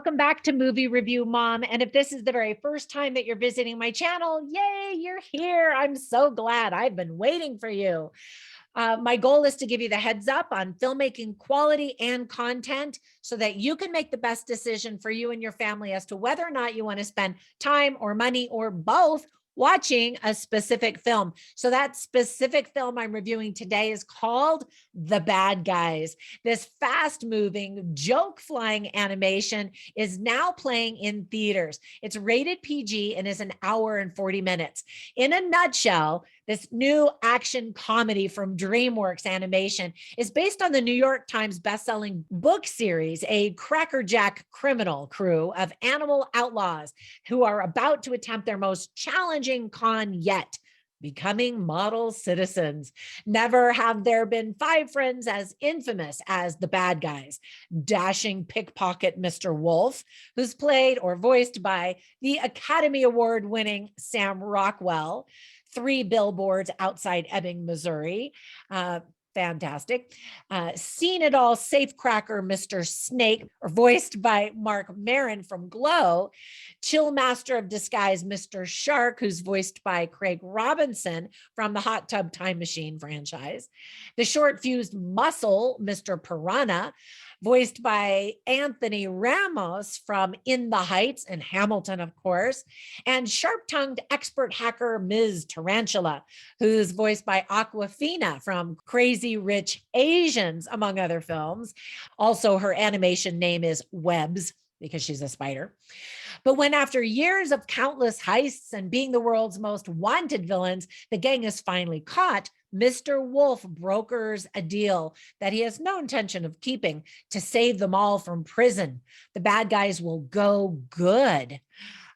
welcome back to Movie Review Mom. And if this is the very first time that you're visiting my channel, yay, you're here. I'm so glad. I've been waiting for you. My goal is to give you the heads up on filmmaking quality and content so that you can make the best decision for you and your family as to whether or not you want to spend time or money or both watching a specific film. So that specific film I'm reviewing today is called The Bad Guys. This fast-moving, joke-flying animation is now playing in theaters. It's rated PG and is an hour and 40 minutes. In a nutshell, this new action comedy from DreamWorks Animation is based on the New York Times bestselling book series, A Crackerjack Criminal Crew of Animal Outlaws who are about to attempt their most challenging con yet, becoming model citizens. Never have there been five friends as infamous as the bad guys. Dashing pickpocket Mr. Wolf, who's played or voiced by the Academy Award-winning Sam Rockwell. 3 Billboards Outside Ebbing, Missouri. Fantastic. Seen It All safecracker Mr. Snake, or voiced by Mark Maron from Glow. Chill Master of Disguise Mr. Shark, who's voiced by Craig Robinson from the Hot Tub Time Machine franchise. The Short Fused Muscle Mr. Piranha, voiced by Anthony Ramos from In the Heights and Hamilton, of course, and sharp-tongued expert hacker Ms. Tarantula, who's voiced by Aquafina from Crazy Rich Asians, among other films. Also, her animation name is Webs, because she's a spider. But when after years of countless heists and being the world's most wanted villains, the gang is finally caught, Mr. Wolf brokers a deal that he has no intention of keeping to save them all from prison. The bad guys will go good.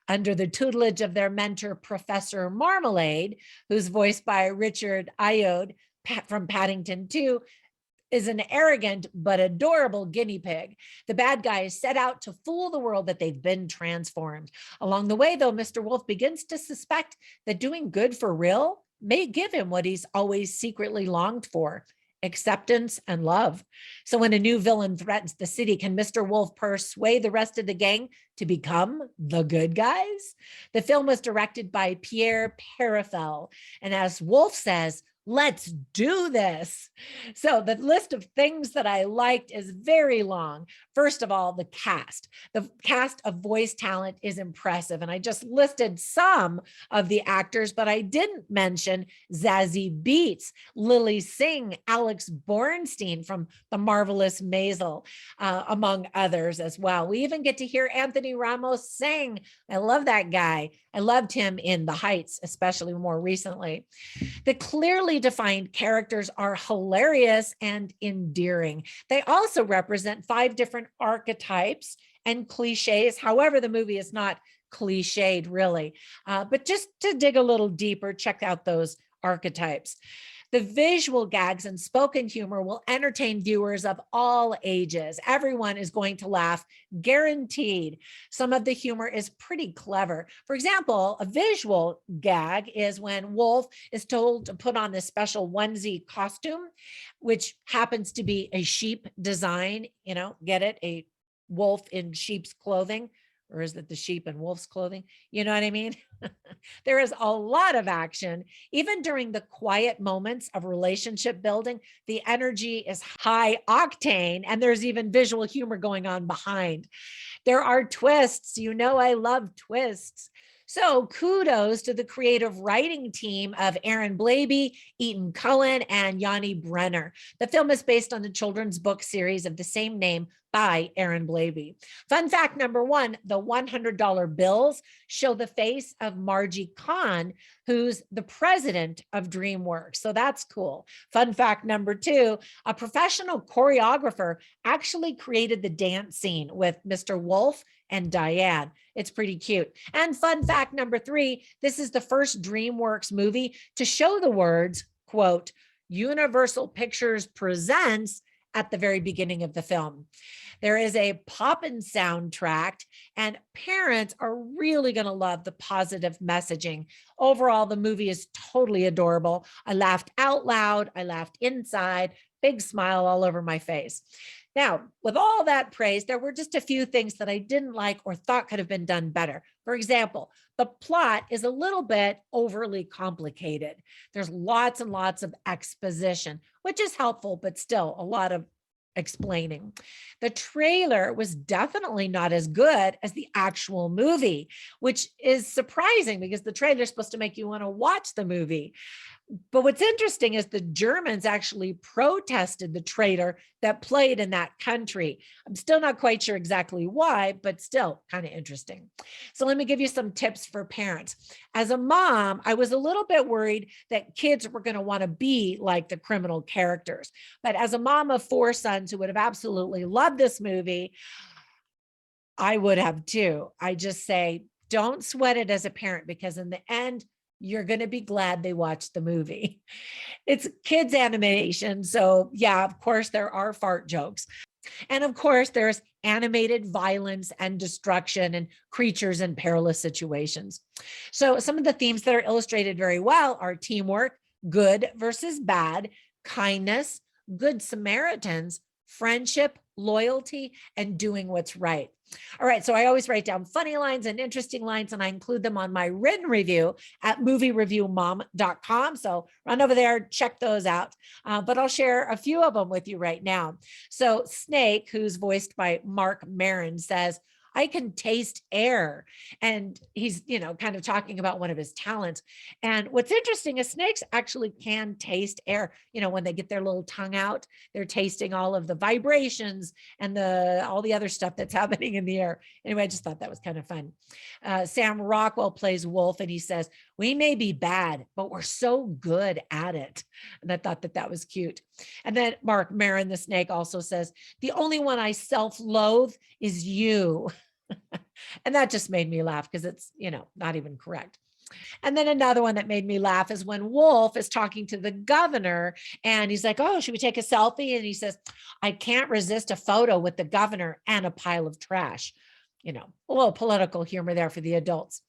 Under the tutelage of their mentor, Professor Marmalade, who's voiced by Richard Ayoade from Paddington 2, is an arrogant but adorable guinea pig. The bad guys set out to fool the world that they've been transformed. Along the way, though, Mr. Wolf begins to suspect that doing good for real may give him what he's always secretly longed for: acceptance and love. So when a new villain threatens the city, can Mr. Wolf persuade the rest of the gang to become the good guys? The film was directed by Pierre Perifel, and as Wolf says, let's do this. So the list of things that I liked is very long. First of all, the cast. The cast of voice talent is impressive. And I just listed some of the actors, but I didn't mention Zazie Beetz, Lily Singh, Alex Bornstein from The Marvelous Maisel, among others as well. We even get to hear Anthony Ramos sing. I love that guy. I loved him in The Heights, especially more recently. The clearly defined characters are hilarious and endearing. They also represent 5 different archetypes and cliches. However, the movie is not cliched really, but just to dig a little deeper, check out those archetypes. The visual gags and spoken humor will entertain viewers of all ages. Everyone is going to laugh, guaranteed. Some of the humor is pretty clever. For example, a visual gag is when Wolf is told to put on this special onesie costume, which happens to be a sheep design, get it? A wolf in sheep's clothing. Or is it the sheep and wolf's clothing? You know what I mean? There is a lot of action. Even during the quiet moments of relationship building, the energy is high octane, and there's even visual humor going on behind. There are twists. I love twists. So kudos to the creative writing team of Aaron Blabey, Eaton Cohen, and Yanni Brenner. The film is based on the children's book series of the same name by Aaron Blabey. Fun fact number 1, the $100 bills show the face of Margie Kahn, who's the president of DreamWorks. So that's cool. Fun fact number 2, a professional choreographer actually created the dance scene with Mr. Wolf and Diane. It's pretty cute. And fun fact number 3, this is the first DreamWorks movie to show the words, quote, Universal Pictures presents at the very beginning of the film. There is a poppin' soundtrack, and parents are really going to love the positive messaging. Overall, the movie is totally adorable. I laughed out loud. I laughed inside. Big smile all over my face. Now, with all that praise, there were just a few things that I didn't like or thought could have been done better. For example, the plot is a little bit overly complicated. There's lots and lots of exposition, which is helpful, but still a lot of explaining. The trailer was definitely not as good as the actual movie, which is surprising because the trailer is supposed to make you want to watch the movie. But what's interesting is the Germans actually protested the trailer that played in that country. I'm still not quite sure exactly why, but still kind of interesting. So let me give you some tips for parents. As a mom, I was a little bit worried that kids were going to want to be like the criminal characters. But as a mom of 4 sons who would have absolutely loved this movie, I would have too. I just say, don't sweat it as a parent, because in the end, you're going to be glad they watched the movie. It's kids animation. So yeah, of course there are fart jokes. And of course there's animated violence and destruction and creatures in perilous situations. So some of the themes that are illustrated very well are teamwork, good versus bad, kindness, good Samaritans, friendship, loyalty, and doing what's right. All right, so I always write down funny lines and interesting lines, and I include them on my written review at moviereviewmom.com. So run over there, check those out. But I'll share a few of them with you right now. So Snake, who's voiced by Mark Maron, says, I can taste air. And he's, kind of talking about one of his talents. And what's interesting is snakes actually can taste air. When they get their little tongue out, they're tasting all of the vibrations and all the other stuff that's happening in the air. Anyway, I just thought that was kind of fun. Sam Rockwell plays Wolf, and he says, we may be bad, but we're so good at it. And I thought that was cute. And then Mark Maron, the snake, also says, the only one I self-loathe is you. And that just made me laugh because it's, not even correct. And then another one that made me laugh is when Wolf is talking to the governor and he's like, oh, should we take a selfie? And he says, I can't resist a photo with the governor and a pile of trash. A little political humor there for the adults.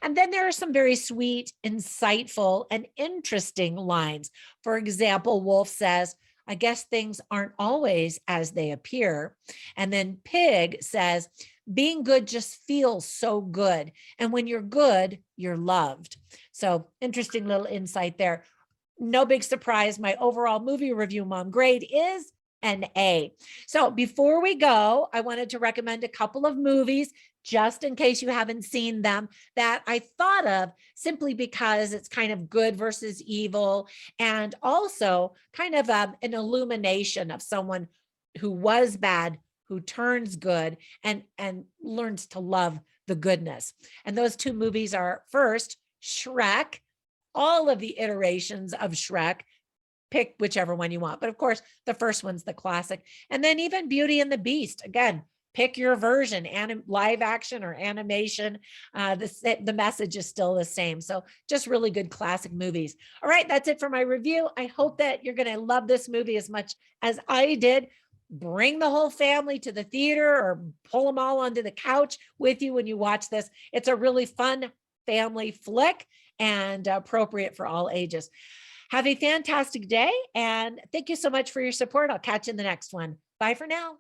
And then there are some very sweet, insightful, and interesting lines. For example, Wolf says, I guess things aren't always as they appear. And then Pig says, being good just feels so good. And when you're good, you're loved. So interesting little insight there. No big surprise. My overall movie review mom grade is an A. So before we go, I wanted to recommend a couple of movies, just in case you haven't seen them, that I thought of simply because it's kind of good versus evil, and also kind of an illumination of someone who was bad, who turns good and learns to love the goodness. And those 2 movies are, first, Shrek, all of the iterations of Shrek. Pick whichever one you want. But of course, the first one's the classic. And then even Beauty and the Beast. Again, pick your version, live action or animation. The message is still the same. So just really good classic movies. All right, that's it for my review. I hope that you're going to love this movie as much as I did. Bring the whole family to the theater or pull them all onto the couch with you when you watch this. It's a really fun family flick and appropriate for all ages. Have a fantastic day, and thank you so much for your support. I'll catch you in the next one. Bye for now.